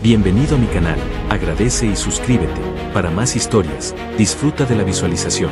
Bienvenido a mi canal, agradece y suscríbete. Para más historias, disfruta de la visualización.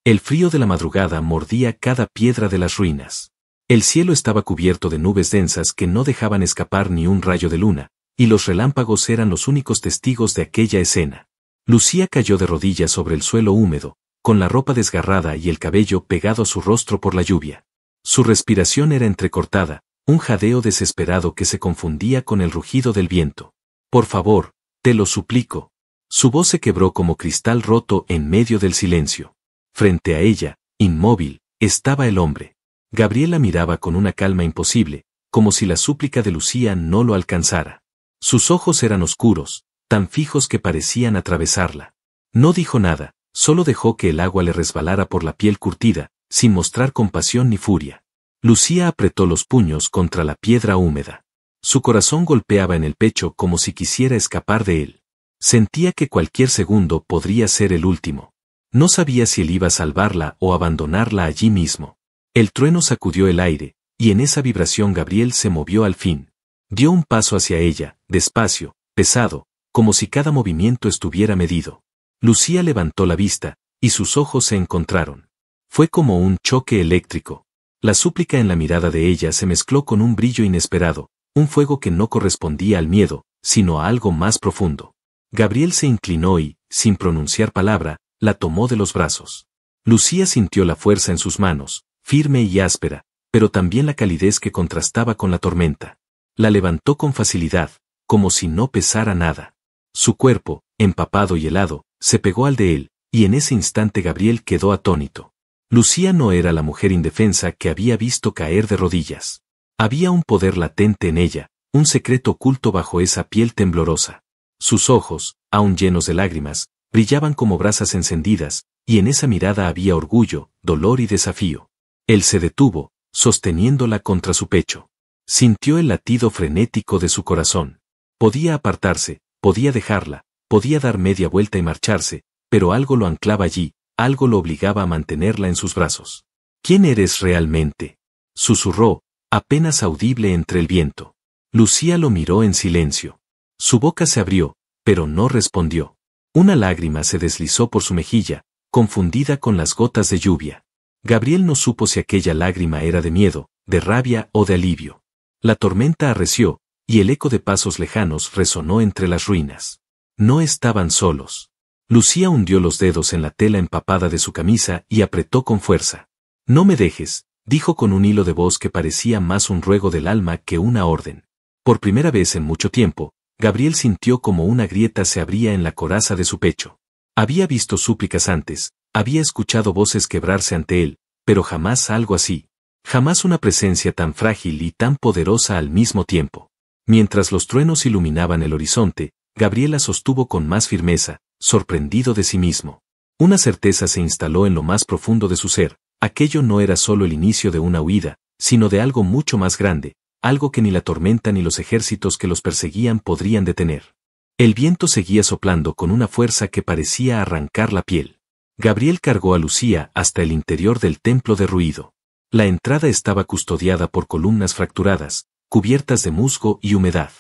El frío de la madrugada mordía cada piedra de las ruinas. El cielo estaba cubierto de nubes densas que no dejaban escapar ni un rayo de luna, y los relámpagos eran los únicos testigos de aquella escena. Lucía cayó de rodillas sobre el suelo húmedo, con la ropa desgarrada y el cabello pegado a su rostro por la lluvia. Su respiración era entrecortada, un jadeo desesperado que se confundía con el rugido del viento. Por favor, te lo suplico. Su voz se quebró como cristal roto en medio del silencio. Frente a ella, inmóvil, estaba el hombre. Gabriel la miraba con una calma imposible, como si la súplica de Lucía no lo alcanzara. Sus ojos eran oscuros, tan fijos que parecían atravesarla. No dijo nada, solo dejó que el agua le resbalara por la piel curtida, sin mostrar compasión ni furia. Lucía apretó los puños contra la piedra húmeda. Su corazón golpeaba en el pecho como si quisiera escapar de él. Sentía que cualquier segundo podría ser el último. No sabía si él iba a salvarla o abandonarla allí mismo. El trueno sacudió el aire, y en esa vibración Gabriel se movió al fin. Dio un paso hacia ella, despacio, pesado, como si cada movimiento estuviera medido. Lucía levantó la vista, y sus ojos se encontraron. Fue como un choque eléctrico. La súplica en la mirada de ella se mezcló con un brillo inesperado, un fuego que no correspondía al miedo, sino a algo más profundo. Gabriel se inclinó y, sin pronunciar palabra, la tomó de los brazos. Lucía sintió la fuerza en sus manos, firme y áspera, pero también la calidez que contrastaba con la tormenta. La levantó con facilidad, como si no pesara nada. Su cuerpo, empapado y helado, se pegó al de él, y en ese instante Gabriel quedó atónito. Lucía no era la mujer indefensa que había visto caer de rodillas. Había un poder latente en ella, un secreto oculto bajo esa piel temblorosa. Sus ojos, aún llenos de lágrimas, brillaban como brasas encendidas, y en esa mirada había orgullo, dolor y desafío. Él se detuvo, sosteniéndola contra su pecho. Sintió el latido frenético de su corazón. Podía apartarse, podía dejarla, podía dar media vuelta y marcharse, pero algo lo anclaba allí, algo lo obligaba a mantenerla en sus brazos. ¿Quién eres realmente?, susurró, apenas audible entre el viento. Lucía lo miró en silencio. Su boca se abrió, pero no respondió. Una lágrima se deslizó por su mejilla, confundida con las gotas de lluvia. Gabriel no supo si aquella lágrima era de miedo, de rabia o de alivio. La tormenta arreció, y el eco de pasos lejanos resonó entre las ruinas. No estaban solos. Lucía hundió los dedos en la tela empapada de su camisa y apretó con fuerza. «No me dejes», dijo con un hilo de voz que parecía más un ruego del alma que una orden. Por primera vez en mucho tiempo, Gabriel sintió como una grieta se abría en la coraza de su pecho. Había visto súplicas antes, había escuchado voces quebrarse ante él, pero jamás algo así. Jamás una presencia tan frágil y tan poderosa al mismo tiempo. Mientras los truenos iluminaban el horizonte, Gabriel la sostuvo con más firmeza, sorprendido de sí mismo. Una certeza se instaló en lo más profundo de su ser. Aquello no era solo el inicio de una huida, sino de algo mucho más grande, algo que ni la tormenta ni los ejércitos que los perseguían podrían detener. El viento seguía soplando con una fuerza que parecía arrancar la piel. Gabriel cargó a Lucía hasta el interior del templo derruido. La entrada estaba custodiada por columnas fracturadas, cubiertas de musgo y humedad.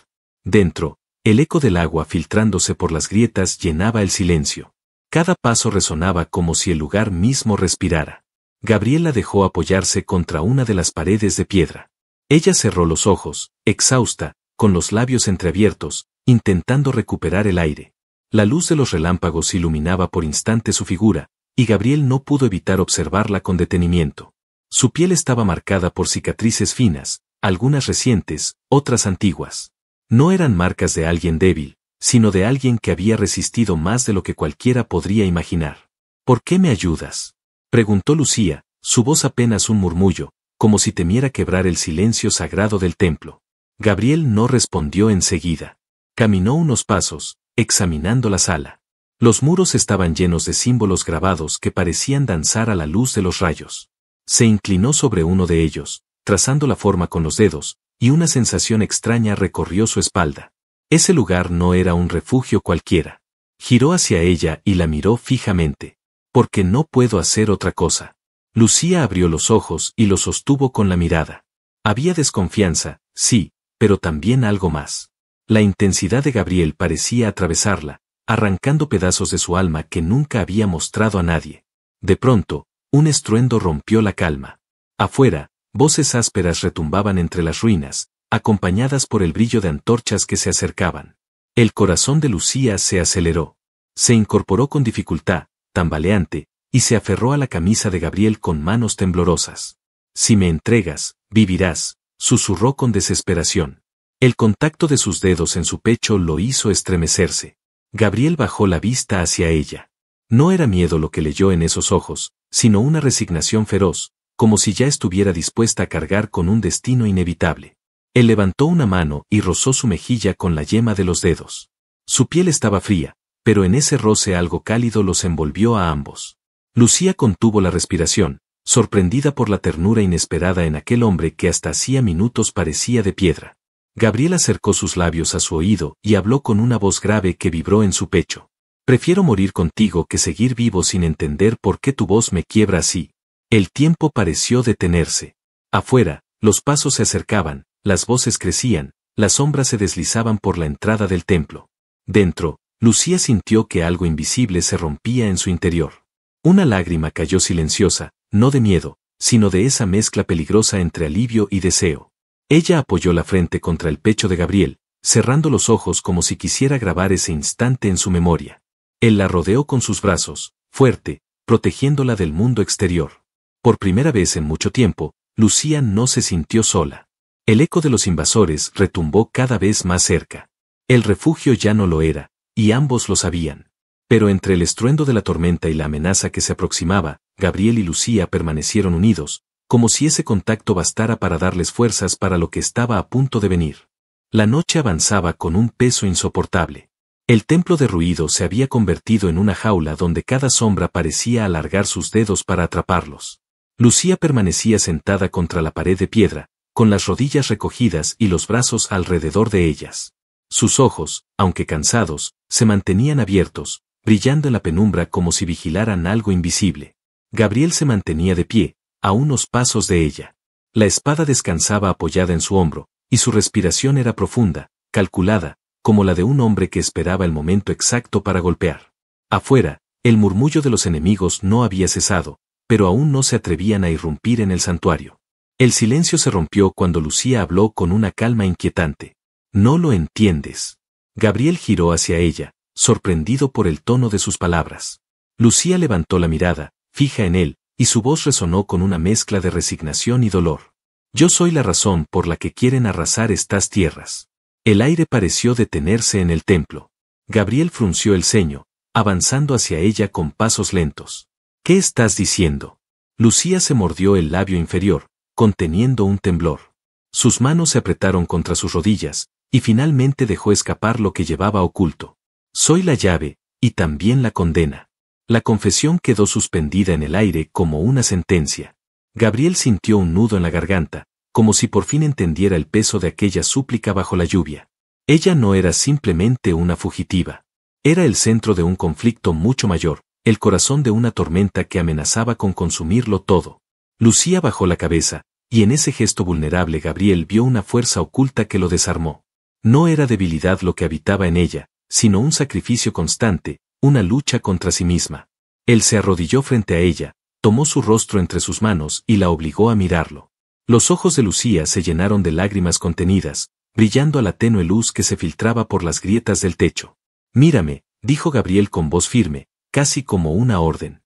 Dentro, el eco del agua filtrándose por las grietas llenaba el silencio. Cada paso resonaba como si el lugar mismo respirara. Gabriel la dejó apoyarse contra una de las paredes de piedra. Ella cerró los ojos, exhausta, con los labios entreabiertos, intentando recuperar el aire. La luz de los relámpagos iluminaba por instantes su figura, y Gabriel no pudo evitar observarla con detenimiento. Su piel estaba marcada por cicatrices finas, algunas recientes, otras antiguas. No eran marcas de alguien débil, sino de alguien que había resistido más de lo que cualquiera podría imaginar. «¿Por qué me ayudas?», preguntó Lucía, su voz apenas un murmullo, como si temiera quebrar el silencio sagrado del templo. Gabriel no respondió enseguida. Caminó unos pasos, examinando la sala. Los muros estaban llenos de símbolos grabados que parecían danzar a la luz de los rayos. Se inclinó sobre uno de ellos, trazando la forma con los dedos, y una sensación extraña recorrió su espalda. Ese lugar no era un refugio cualquiera. Giró hacia ella y la miró fijamente. «Porque no puedo hacer otra cosa». Lucía abrió los ojos y los sostuvo con la mirada. Había desconfianza, sí, pero también algo más. La intensidad de Gabriel parecía atravesarla, arrancando pedazos de su alma que nunca había mostrado a nadie. De pronto, un estruendo rompió la calma. Afuera, voces ásperas retumbaban entre las ruinas, acompañadas por el brillo de antorchas que se acercaban. El corazón de Lucía se aceleró. Se incorporó con dificultad, tambaleante, y se aferró a la camisa de Gabriel con manos temblorosas. «Si me entregas, vivirás», susurró con desesperación. El contacto de sus dedos en su pecho lo hizo estremecerse. Gabriel bajó la vista hacia ella. No era miedo lo que leyó en esos ojos, sino una resignación feroz, como si ya estuviera dispuesta a cargar con un destino inevitable. Él levantó una mano y rozó su mejilla con la yema de los dedos. Su piel estaba fría, pero en ese roce algo cálido los envolvió a ambos. Lucía contuvo la respiración, sorprendida por la ternura inesperada en aquel hombre que hasta hacía minutos parecía de piedra. Gabriel acercó sus labios a su oído y habló con una voz grave que vibró en su pecho. «Prefiero morir contigo que seguir vivo sin entender por qué tu voz me quiebra así». El tiempo pareció detenerse. Afuera, los pasos se acercaban, las voces crecían, las sombras se deslizaban por la entrada del templo. Dentro, Lucía sintió que algo invisible se rompía en su interior. Una lágrima cayó silenciosa, no de miedo, sino de esa mezcla peligrosa entre alivio y deseo. Ella apoyó la frente contra el pecho de Gabriel, cerrando los ojos como si quisiera grabar ese instante en su memoria. Él la rodeó con sus brazos, fuerte, protegiéndola del mundo exterior. Por primera vez en mucho tiempo, Lucía no se sintió sola. El eco de los invasores retumbó cada vez más cerca. El refugio ya no lo era, y ambos lo sabían. Pero entre el estruendo de la tormenta y la amenaza que se aproximaba, Gabriel y Lucía permanecieron unidos, como si ese contacto bastara para darles fuerzas para lo que estaba a punto de venir. La noche avanzaba con un peso insoportable. El templo derruido se había convertido en una jaula donde cada sombra parecía alargar sus dedos para atraparlos. Lucía permanecía sentada contra la pared de piedra, con las rodillas recogidas y los brazos alrededor de ellas. Sus ojos, aunque cansados, se mantenían abiertos, brillando en la penumbra como si vigilaran algo invisible. Gabriel se mantenía de pie, a unos pasos de ella. La espada descansaba apoyada en su hombro, y su respiración era profunda, calculada, como la de un hombre que esperaba el momento exacto para golpear. Afuera, el murmullo de los enemigos no había cesado, pero aún no se atrevían a irrumpir en el santuario. El silencio se rompió cuando Lucía habló con una calma inquietante. «No lo entiendes». Gabriel giró hacia ella, sorprendido por el tono de sus palabras. Lucía levantó la mirada, fija en él, y su voz resonó con una mezcla de resignación y dolor. «Yo soy la razón por la que quieren arrasar estas tierras». El aire pareció detenerse en el templo. Gabriel frunció el ceño, avanzando hacia ella con pasos lentos. «¿Qué estás diciendo?» Lucía se mordió el labio inferior, conteniendo un temblor. Sus manos se apretaron contra sus rodillas, y finalmente dejó escapar lo que llevaba oculto. «Soy la llave, y también la condena». La confesión quedó suspendida en el aire como una sentencia. Gabriel sintió un nudo en la garganta, como si por fin entendiera el peso de aquella súplica bajo la lluvia. Ella no era simplemente una fugitiva. Era el centro de un conflicto mucho mayor, el corazón de una tormenta que amenazaba con consumirlo todo. Lucía bajó la cabeza, y en ese gesto vulnerable Gabriel vio una fuerza oculta que lo desarmó. No era debilidad lo que habitaba en ella, sino un sacrificio constante, una lucha contra sí misma. Él se arrodilló frente a ella, tomó su rostro entre sus manos y la obligó a mirarlo. Los ojos de Lucía se llenaron de lágrimas contenidas, brillando a la tenue luz que se filtraba por las grietas del techo. «Mírame», dijo Gabriel con voz firme, casi como una orden.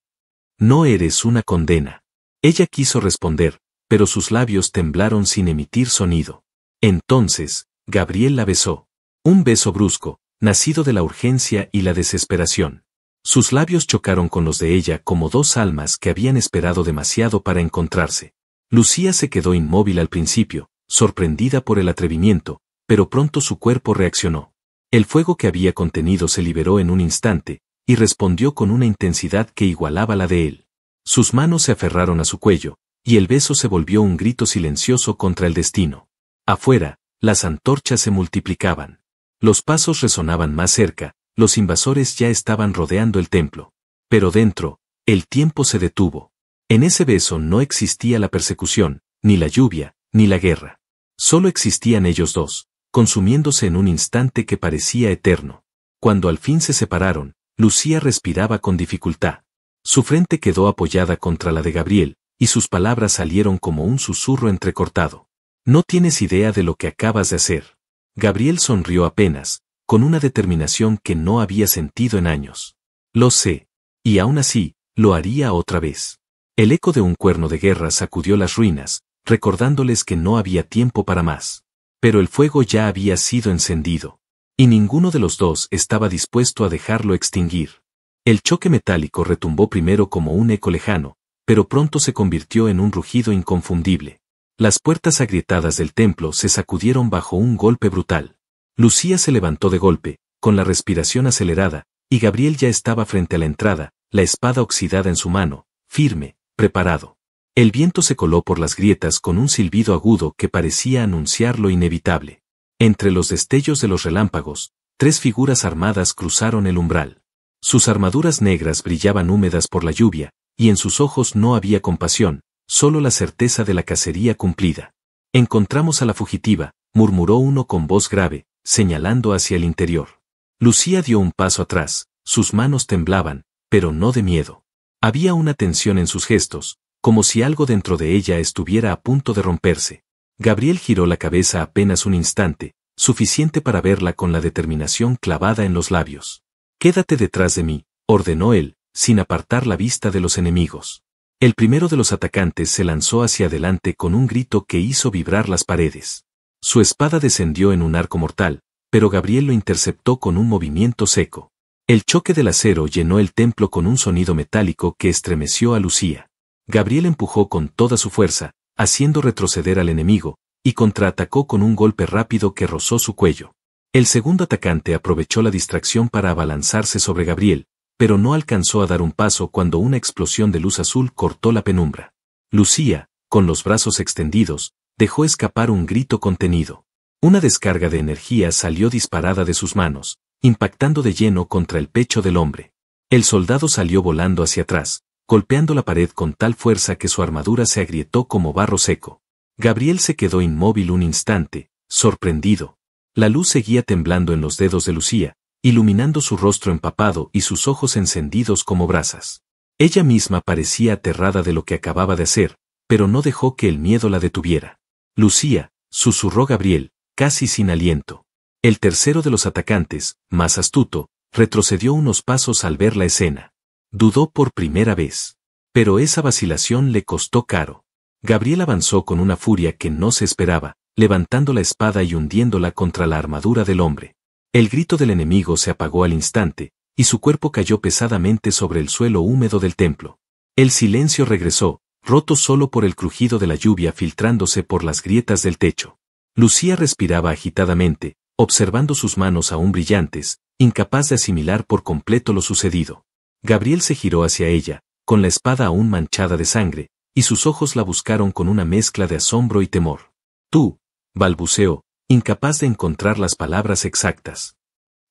«No eres una condena». Ella quiso responder, pero sus labios temblaron sin emitir sonido. Entonces, Gabriel la besó. Un beso brusco, nacido de la urgencia y la desesperación. Sus labios chocaron con los de ella como dos almas que habían esperado demasiado para encontrarse. Lucía se quedó inmóvil al principio, sorprendida por el atrevimiento, pero pronto su cuerpo reaccionó. El fuego que había contenido se liberó en un instante, y respondió con una intensidad que igualaba la de él. Sus manos se aferraron a su cuello, y el beso se volvió un grito silencioso contra el destino. Afuera, las antorchas se multiplicaban. Los pasos resonaban más cerca, los invasores ya estaban rodeando el templo. Pero dentro, el tiempo se detuvo. En ese beso no existía la persecución, ni la lluvia, ni la guerra. Solo existían ellos dos, consumiéndose en un instante que parecía eterno. Cuando al fin se separaron, Lucía respiraba con dificultad. Su frente quedó apoyada contra la de Gabriel, y sus palabras salieron como un susurro entrecortado. No tienes idea de lo que acabas de hacer. Gabriel sonrió apenas, con una determinación que no había sentido en años. Lo sé. Y aún así, lo haría otra vez. El eco de un cuerno de guerra sacudió las ruinas, recordándoles que no había tiempo para más. Pero el fuego ya había sido encendido. Y ninguno de los dos estaba dispuesto a dejarlo extinguir. El choque metálico retumbó primero como un eco lejano, pero pronto se convirtió en un rugido inconfundible. Las puertas agrietadas del templo se sacudieron bajo un golpe brutal. Lucía se levantó de golpe, con la respiración acelerada, y Gabriel ya estaba frente a la entrada, la espada oxidada en su mano, firme, preparado. El viento se coló por las grietas con un silbido agudo que parecía anunciar lo inevitable. Entre los destellos de los relámpagos, 3 figuras armadas cruzaron el umbral. Sus armaduras negras brillaban húmedas por la lluvia, y en sus ojos no había compasión, solo la certeza de la cacería cumplida. Encontramos a la fugitiva, murmuró uno con voz grave, señalando hacia el interior. Lucía dio un paso atrás, sus manos temblaban, pero no de miedo. Había una tensión en sus gestos, como si algo dentro de ella estuviera a punto de romperse. Gabriel giró la cabeza apenas un instante, suficiente para verla con la determinación clavada en los labios. Quédate detrás de mí, ordenó él, sin apartar la vista de los enemigos. El primero de los atacantes se lanzó hacia adelante con un grito que hizo vibrar las paredes. Su espada descendió en un arco mortal, pero Gabriel lo interceptó con un movimiento seco. El choque del acero llenó el templo con un sonido metálico que estremeció a Lucía. Gabriel empujó con toda su fuerza, haciendo retroceder al enemigo, y contraatacó con un golpe rápido que rozó su cuello. El segundo atacante aprovechó la distracción para abalanzarse sobre Gabriel, pero no alcanzó a dar un paso cuando una explosión de luz azul cortó la penumbra. Lucía, con los brazos extendidos, dejó escapar un grito contenido. Una descarga de energía salió disparada de sus manos, impactando de lleno contra el pecho del hombre. El soldado salió volando hacia atrás, golpeando la pared con tal fuerza que su armadura se agrietó como barro seco. Gabriel se quedó inmóvil un instante, sorprendido. La luz seguía temblando en los dedos de Lucía, iluminando su rostro empapado y sus ojos encendidos como brasas. Ella misma parecía aterrada de lo que acababa de hacer, pero no dejó que el miedo la detuviera. Lucía, susurró Gabriel, casi sin aliento. El tercero de los atacantes, más astuto, retrocedió unos pasos al ver la escena. Dudó por primera vez. Pero esa vacilación le costó caro. Gabriel avanzó con una furia que no se esperaba, levantando la espada y hundiéndola contra la armadura del hombre. El grito del enemigo se apagó al instante, y su cuerpo cayó pesadamente sobre el suelo húmedo del templo. El silencio regresó, roto solo por el crujido de la lluvia filtrándose por las grietas del techo. Lucía respiraba agitadamente, observando sus manos aún brillantes, incapaz de asimilar por completo lo sucedido. Gabriel se giró hacia ella, con la espada aún manchada de sangre, y sus ojos la buscaron con una mezcla de asombro y temor. Tú, balbuceó, incapaz de encontrar las palabras exactas.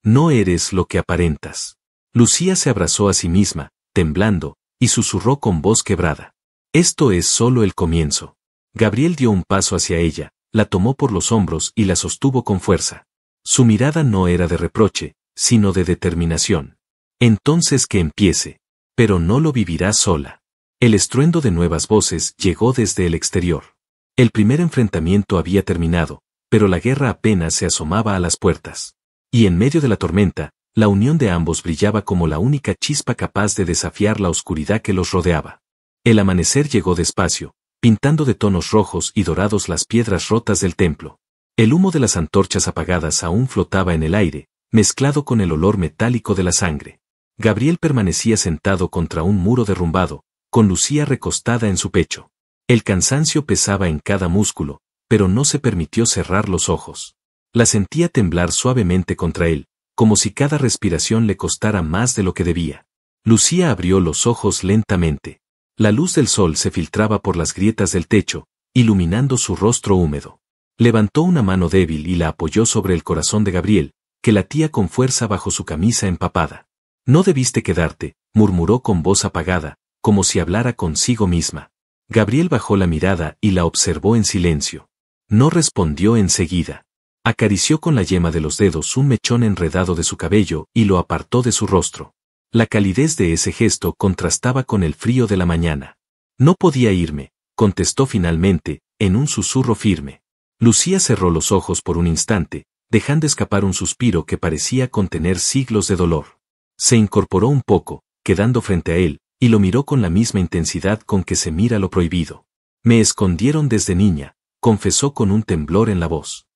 No eres lo que aparentas. Lucía se abrazó a sí misma, temblando, y susurró con voz quebrada. Esto es solo el comienzo. Gabriel dio un paso hacia ella, la tomó por los hombros y la sostuvo con fuerza. Su mirada no era de reproche, sino de determinación. Entonces que empiece. Pero no lo vivirá sola. El estruendo de nuevas voces llegó desde el exterior. El primer enfrentamiento había terminado, pero la guerra apenas se asomaba a las puertas. Y en medio de la tormenta, la unión de ambos brillaba como la única chispa capaz de desafiar la oscuridad que los rodeaba. El amanecer llegó despacio, pintando de tonos rojos y dorados las piedras rotas del templo. El humo de las antorchas apagadas aún flotaba en el aire, mezclado con el olor metálico de la sangre. Gabriel permanecía sentado contra un muro derrumbado, con Lucía recostada en su pecho. El cansancio pesaba en cada músculo, pero no se permitió cerrar los ojos. La sentía temblar suavemente contra él, como si cada respiración le costara más de lo que debía. Lucía abrió los ojos lentamente. La luz del sol se filtraba por las grietas del techo, iluminando su rostro húmedo. Levantó una mano débil y la apoyó sobre el corazón de Gabriel, que latía con fuerza bajo su camisa empapada. No debiste quedarte, murmuró con voz apagada, como si hablara consigo misma. Gabriel bajó la mirada y la observó en silencio. No respondió enseguida. Acarició con la yema de los dedos un mechón enredado de su cabello y lo apartó de su rostro. La calidez de ese gesto contrastaba con el frío de la mañana. No podía irme, contestó finalmente, en un susurro firme. Lucía cerró los ojos por un instante, dejando escapar un suspiro que parecía contener siglos de dolor. Se incorporó un poco, quedando frente a él, y lo miró con la misma intensidad con que se mira lo prohibido. Me escondieron desde niña, confesó con un temblor en la voz.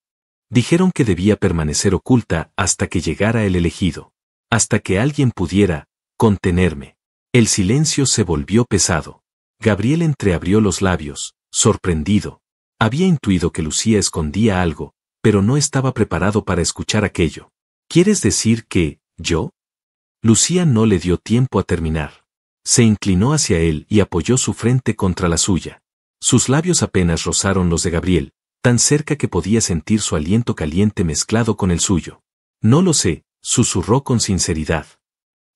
Dijeron que debía permanecer oculta hasta que llegara el elegido. Hasta que alguien pudiera contenerme. El silencio se volvió pesado. Gabriel entreabrió los labios, sorprendido. Había intuido que Lucía escondía algo, pero no estaba preparado para escuchar aquello. ¿Quieres decir que, yo? Lucía no le dio tiempo a terminar. Se inclinó hacia él y apoyó su frente contra la suya. Sus labios apenas rozaron los de Gabriel, tan cerca que podía sentir su aliento caliente mezclado con el suyo. No lo sé, susurró con sinceridad.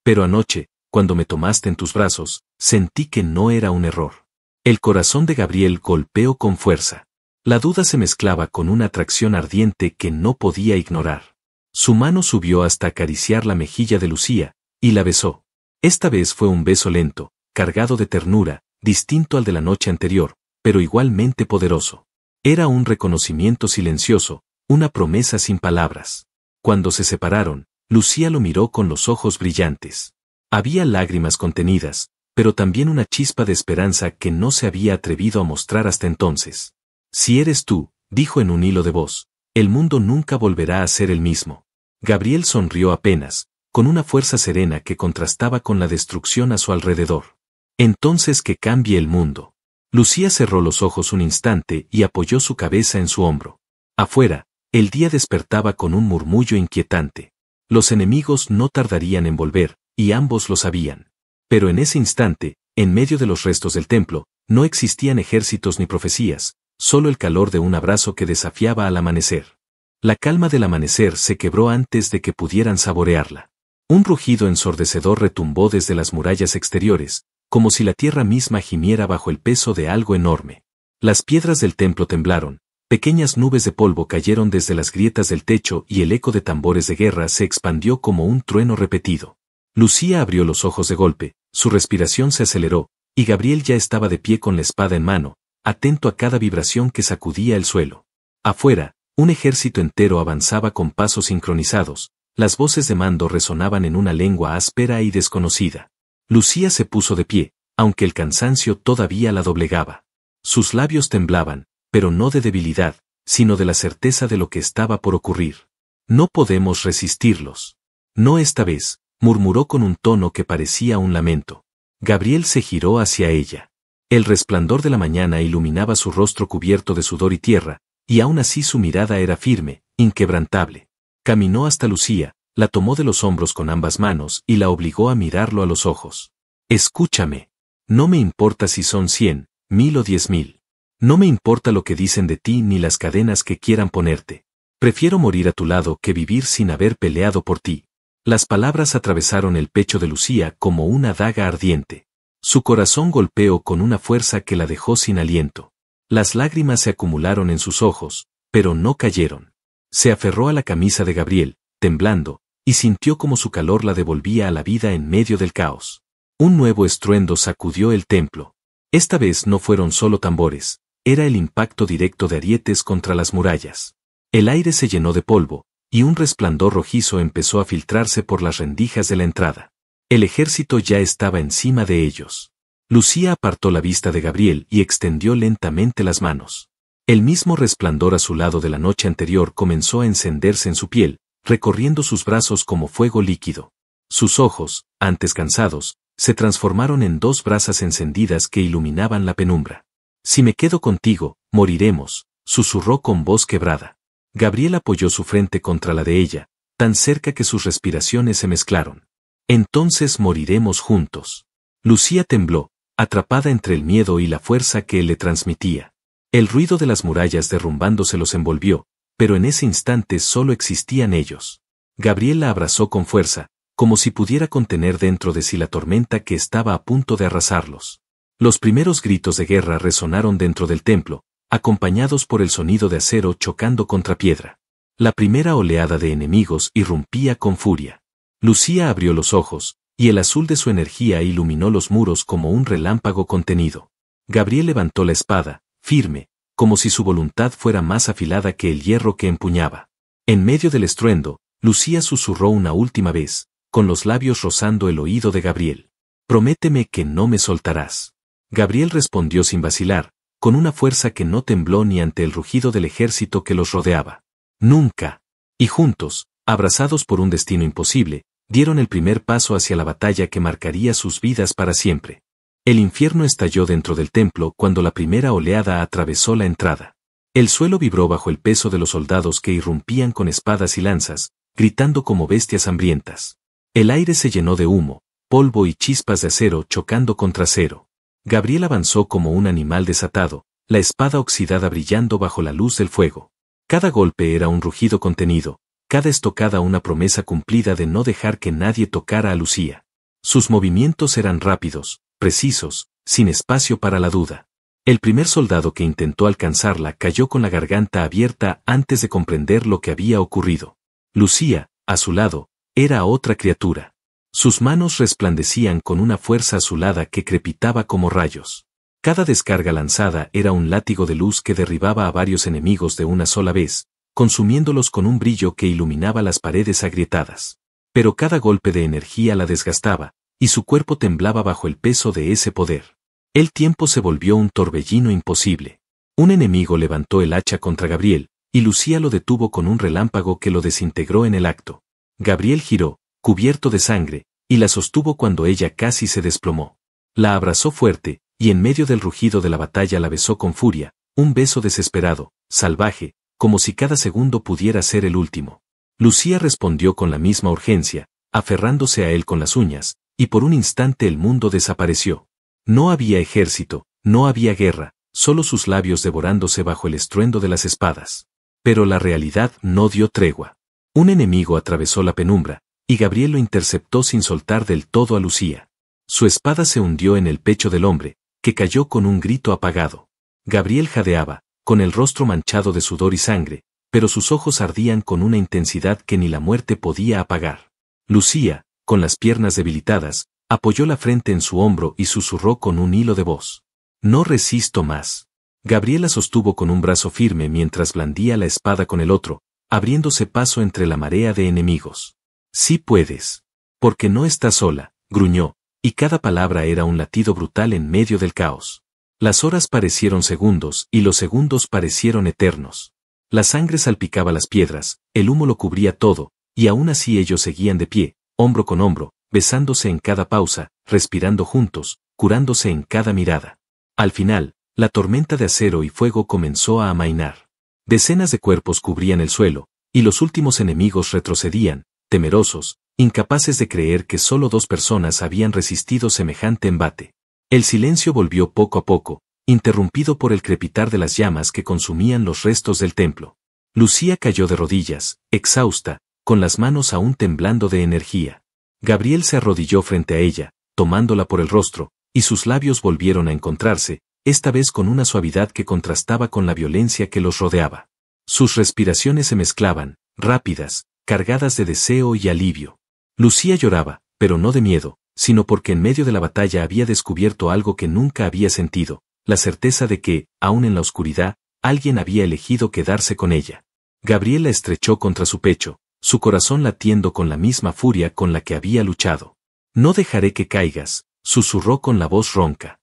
Pero anoche, cuando me tomaste en tus brazos, sentí que no era un error. El corazón de Gabriel golpeó con fuerza. La duda se mezclaba con una atracción ardiente que no podía ignorar. Su mano subió hasta acariciar la mejilla de Lucía, y la besó. Esta vez fue un beso lento, cargado de ternura, distinto al de la noche anterior, pero igualmente poderoso. Era un reconocimiento silencioso, una promesa sin palabras. Cuando se separaron, Lucía lo miró con los ojos brillantes. Había lágrimas contenidas, pero también una chispa de esperanza que no se había atrevido a mostrar hasta entonces. Si eres tú, dijo en un hilo de voz, el mundo nunca volverá a ser el mismo. Gabriel sonrió apenas, con una fuerza serena que contrastaba con la destrucción a su alrededor. Entonces que cambie el mundo. Lucía cerró los ojos un instante y apoyó su cabeza en su hombro. Afuera, el día despertaba con un murmullo inquietante. Los enemigos no tardarían en volver, y ambos lo sabían. Pero en ese instante, en medio de los restos del templo, no existían ejércitos ni profecías, solo el calor de un abrazo que desafiaba al amanecer. La calma del amanecer se quebró antes de que pudieran saborearla. Un rugido ensordecedor retumbó desde las murallas exteriores, como si la tierra misma gimiera bajo el peso de algo enorme. Las piedras del templo temblaron, pequeñas nubes de polvo cayeron desde las grietas del techo y el eco de tambores de guerra se expandió como un trueno repetido. Lucía abrió los ojos de golpe, su respiración se aceleró, y Gabriel ya estaba de pie con la espada en mano, atento a cada vibración que sacudía el suelo. Afuera, un ejército entero avanzaba con pasos sincronizados, las voces de mando resonaban en una lengua áspera y desconocida. Lucía se puso de pie, aunque el cansancio todavía la doblegaba. Sus labios temblaban, pero no de debilidad, sino de la certeza de lo que estaba por ocurrir. No podemos resistirlos. No esta vez, murmuró con un tono que parecía un lamento. Gabriel se giró hacia ella. El resplandor de la mañana iluminaba su rostro cubierto de sudor y tierra, y aún así su mirada era firme, inquebrantable. Caminó hasta Lucía, la tomó de los hombros con ambas manos y la obligó a mirarlo a los ojos. Escúchame. No me importa si son 100, 1000 o 10.000. No me importa lo que dicen de ti ni las cadenas que quieran ponerte. Prefiero morir a tu lado que vivir sin haber peleado por ti. Las palabras atravesaron el pecho de Lucía como una daga ardiente. Su corazón golpeó con una fuerza que la dejó sin aliento. Las lágrimas se acumularon en sus ojos, pero no cayeron. Se aferró a la camisa de Gabriel, temblando, y sintió como su calor la devolvía a la vida en medio del caos. Un nuevo estruendo sacudió el templo. Esta vez no fueron solo tambores, era el impacto directo de arietes contra las murallas. El aire se llenó de polvo, y un resplandor rojizo empezó a filtrarse por las rendijas de la entrada. El ejército ya estaba encima de ellos. Lucía apartó la vista de Gabriel y extendió lentamente las manos. El mismo resplandor azulado de la noche anterior comenzó a encenderse en su piel, recorriendo sus brazos como fuego líquido. Sus ojos, antes cansados, se transformaron en dos brasas encendidas que iluminaban la penumbra. Si me quedo contigo, moriremos, susurró con voz quebrada. Gabriel apoyó su frente contra la de ella, tan cerca que sus respiraciones se mezclaron. Entonces moriremos juntos. Lucía tembló, atrapada entre el miedo y la fuerza que él le transmitía. El ruido de las murallas derrumbándose los envolvió, pero en ese instante solo existían ellos. Gabriel la abrazó con fuerza, como si pudiera contener dentro de sí la tormenta que estaba a punto de arrasarlos. Los primeros gritos de guerra resonaron dentro del templo, acompañados por el sonido de acero chocando contra piedra. La primera oleada de enemigos irrumpía con furia. Lucía abrió los ojos, y el azul de su energía iluminó los muros como un relámpago contenido. Gabriel levantó la espada, firme, como si su voluntad fuera más afilada que el hierro que empuñaba. En medio del estruendo, Lucía susurró una última vez, con los labios rozando el oído de Gabriel. «Prométeme que no me soltarás». Gabriel respondió sin vacilar, con una fuerza que no tembló ni ante el rugido del ejército que los rodeaba. «Nunca». Y juntos, abrazados por un destino imposible, dieron el primer paso hacia la batalla que marcaría sus vidas para siempre. El infierno estalló dentro del templo cuando la primera oleada atravesó la entrada. El suelo vibró bajo el peso de los soldados que irrumpían con espadas y lanzas, gritando como bestias hambrientas. El aire se llenó de humo, polvo y chispas de acero chocando contra acero. Gabriel avanzó como un animal desatado, la espada oxidada brillando bajo la luz del fuego. Cada golpe era un rugido contenido, cada estocada una promesa cumplida de no dejar que nadie tocara a Lucía. Sus movimientos eran rápidos, precisos, sin espacio para la duda. El primer soldado que intentó alcanzarla cayó con la garganta abierta antes de comprender lo que había ocurrido. Lucía, a su lado, era otra criatura. Sus manos resplandecían con una fuerza azulada que crepitaba como rayos. Cada descarga lanzada era un látigo de luz que derribaba a varios enemigos de una sola vez, consumiéndolos con un brillo que iluminaba las paredes agrietadas. Pero cada golpe de energía la desgastaba, y su cuerpo temblaba bajo el peso de ese poder. El tiempo se volvió un torbellino imposible. Un enemigo levantó el hacha contra Gabriel, y Lucía lo detuvo con un relámpago que lo desintegró en el acto. Gabriel giró, cubierto de sangre, y la sostuvo cuando ella casi se desplomó. La abrazó fuerte, y en medio del rugido de la batalla la besó con furia, un beso desesperado, salvaje, como si cada segundo pudiera ser el último. Lucía respondió con la misma urgencia, aferrándose a él con las uñas, y por un instante el mundo desapareció. No había ejército, no había guerra, solo sus labios devorándose bajo el estruendo de las espadas. Pero la realidad no dio tregua. Un enemigo atravesó la penumbra, y Gabriel lo interceptó sin soltar del todo a Lucía. Su espada se hundió en el pecho del hombre, que cayó con un grito apagado. Gabriel jadeaba, con el rostro manchado de sudor y sangre, pero sus ojos ardían con una intensidad que ni la muerte podía apagar. Lucía, con las piernas debilitadas, apoyó la frente en su hombro y susurró con un hilo de voz. «No resisto más». Gabriel la sostuvo con un brazo firme mientras blandía la espada con el otro, abriéndose paso entre la marea de enemigos. «Sí puedes. Porque no estás sola», gruñó, y cada palabra era un latido brutal en medio del caos. Las horas parecieron segundos y los segundos parecieron eternos. La sangre salpicaba las piedras, el humo lo cubría todo, y aún así ellos seguían de pie, hombro con hombro, besándose en cada pausa, respirando juntos, curándose en cada mirada. Al final, la tormenta de acero y fuego comenzó a amainar. Decenas de cuerpos cubrían el suelo, y los últimos enemigos retrocedían, temerosos, incapaces de creer que solo 2 personas habían resistido semejante embate. El silencio volvió poco a poco, interrumpido por el crepitar de las llamas que consumían los restos del templo. Lucía cayó de rodillas, exhausta, con las manos aún temblando de energía. Gabriel se arrodilló frente a ella, tomándola por el rostro, y sus labios volvieron a encontrarse, esta vez con una suavidad que contrastaba con la violencia que los rodeaba. Sus respiraciones se mezclaban, rápidas, cargadas de deseo y alivio. Lucía lloraba, pero no de miedo, sino porque en medio de la batalla había descubierto algo que nunca había sentido, la certeza de que, aún en la oscuridad, alguien había elegido quedarse con ella. Gabriel la estrechó contra su pecho, su corazón latiendo con la misma furia con la que había luchado. «No dejaré que caigas», susurró con la voz ronca.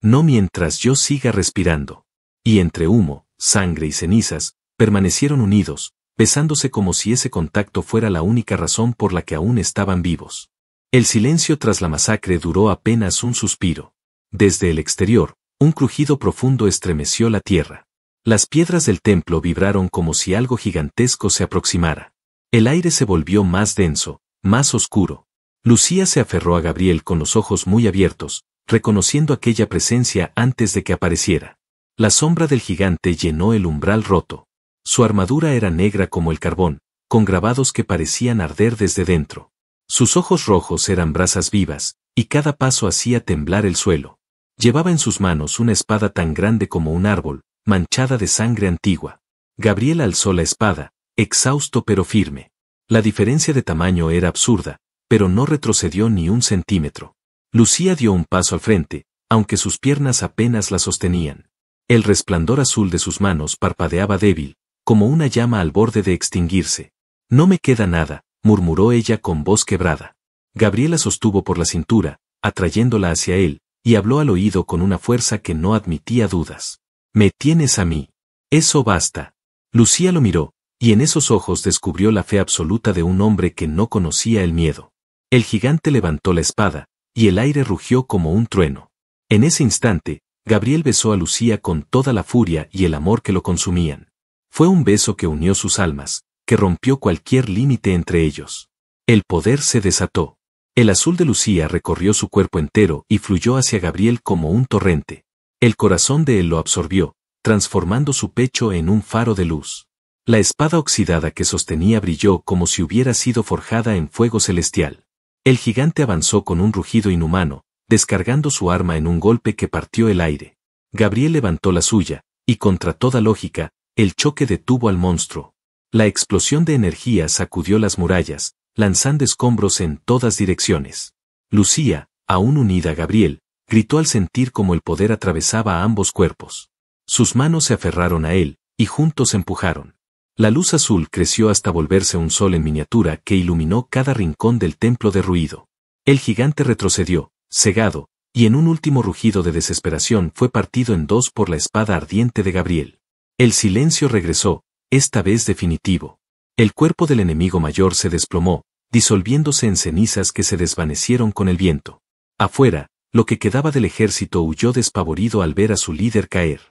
«No mientras yo siga respirando». Y entre humo, sangre y cenizas, permanecieron unidos, besándose como si ese contacto fuera la única razón por la que aún estaban vivos. El silencio tras la masacre duró apenas un suspiro. Desde el exterior, un crujido profundo estremeció la tierra. Las piedras del templo vibraron como si algo gigantesco se aproximara. El aire se volvió más denso, más oscuro. Lucía se aferró a Gabriel con los ojos muy abiertos, reconociendo aquella presencia antes de que apareciera. La sombra del gigante llenó el umbral roto. Su armadura era negra como el carbón, con grabados que parecían arder desde dentro. Sus ojos rojos eran brasas vivas, y cada paso hacía temblar el suelo. Llevaba en sus manos una espada tan grande como un árbol, manchada de sangre antigua. Gabriel alzó la espada, exhausto pero firme. La diferencia de tamaño era absurda, pero no retrocedió ni un centímetro. Lucía dio un paso al frente, aunque sus piernas apenas la sostenían. El resplandor azul de sus manos parpadeaba débil, como una llama al borde de extinguirse. No me queda nada, murmuró ella con voz quebrada. Gabriel la sostuvo por la cintura, atrayéndola hacia él, y habló al oído con una fuerza que no admitía dudas. Me tienes a mí. Eso basta. Lucía lo miró, y en esos ojos descubrió la fe absoluta de un hombre que no conocía el miedo. El gigante levantó la espada, y el aire rugió como un trueno. En ese instante, Gabriel besó a Lucía con toda la furia y el amor que lo consumían. Fue un beso que unió sus almas, que rompió cualquier límite entre ellos. El poder se desató. El azul de Lucía recorrió su cuerpo entero y fluyó hacia Gabriel como un torrente. El corazón de él lo absorbió, transformando su pecho en un faro de luz. La espada oxidada que sostenía brilló como si hubiera sido forjada en fuego celestial. El gigante avanzó con un rugido inhumano, descargando su arma en un golpe que partió el aire. Gabriel levantó la suya, y contra toda lógica, el choque detuvo al monstruo. La explosión de energía sacudió las murallas, lanzando escombros en todas direcciones. Lucía, aún unida a Gabriel, gritó al sentir como el poder atravesaba a ambos cuerpos. Sus manos se aferraron a él, y juntos empujaron. La luz azul creció hasta volverse un sol en miniatura que iluminó cada rincón del templo derruido. El gigante retrocedió, cegado, y en un último rugido de desesperación fue partido en dos por la espada ardiente de Gabriel. El silencio regresó, esta vez definitivo. El cuerpo del enemigo mayor se desplomó, disolviéndose en cenizas que se desvanecieron con el viento. Afuera, lo que quedaba del ejército huyó despavorido al ver a su líder caer.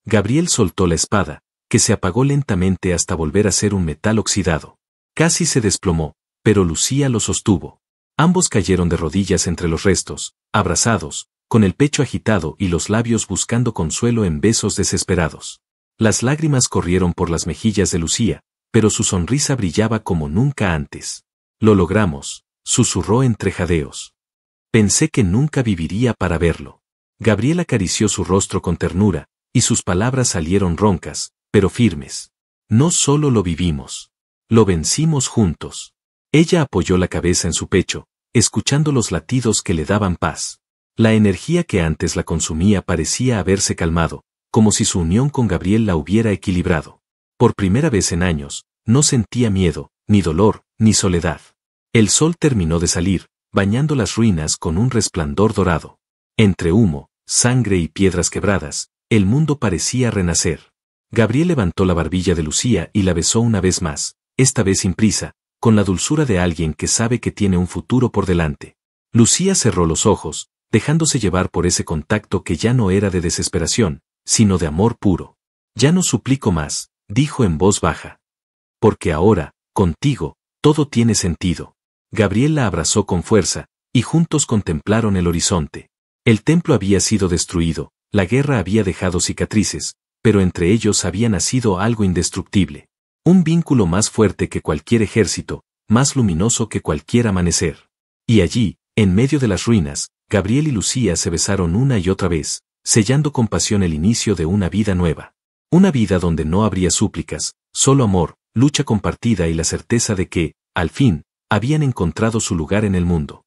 Gabriel soltó la espada, que se apagó lentamente hasta volver a ser un metal oxidado. Casi se desplomó, pero Lucía lo sostuvo. Ambos cayeron de rodillas entre los restos, abrazados, con el pecho agitado y los labios buscando consuelo en besos desesperados. Las lágrimas corrieron por las mejillas de Lucía, pero su sonrisa brillaba como nunca antes. Lo logramos, susurró entre jadeos. Pensé que nunca viviría para verlo. Gabriel acarició su rostro con ternura, y sus palabras salieron roncas, pero firmes. No solo lo vivimos. Lo vencimos juntos. Ella apoyó la cabeza en su pecho, escuchando los latidos que le daban paz. La energía que antes la consumía parecía haberse calmado, como si su unión con Gabriel la hubiera equilibrado. Por primera vez en años, no sentía miedo, ni dolor, ni soledad. El sol terminó de salir, bañando las ruinas con un resplandor dorado. Entre humo, sangre y piedras quebradas, el mundo parecía renacer. Gabriel levantó la barbilla de Lucía y la besó una vez más, esta vez sin prisa, con la dulzura de alguien que sabe que tiene un futuro por delante. Lucía cerró los ojos, dejándose llevar por ese contacto que ya no era de desesperación, sino de amor puro. Ya no suplico más, dijo en voz baja. Porque ahora, contigo, todo tiene sentido. Gabriel la abrazó con fuerza, y juntos contemplaron el horizonte. El templo había sido destruido, la guerra había dejado cicatrices, pero entre ellos había nacido algo indestructible. Un vínculo más fuerte que cualquier ejército, más luminoso que cualquier amanecer. Y allí, en medio de las ruinas, Gabriel y Lucía se besaron una y otra vez, sellando con pasión el inicio de una vida nueva. Una vida donde no habría súplicas, solo amor, lucha compartida y la certeza de que, al fin, habían encontrado su lugar en el mundo.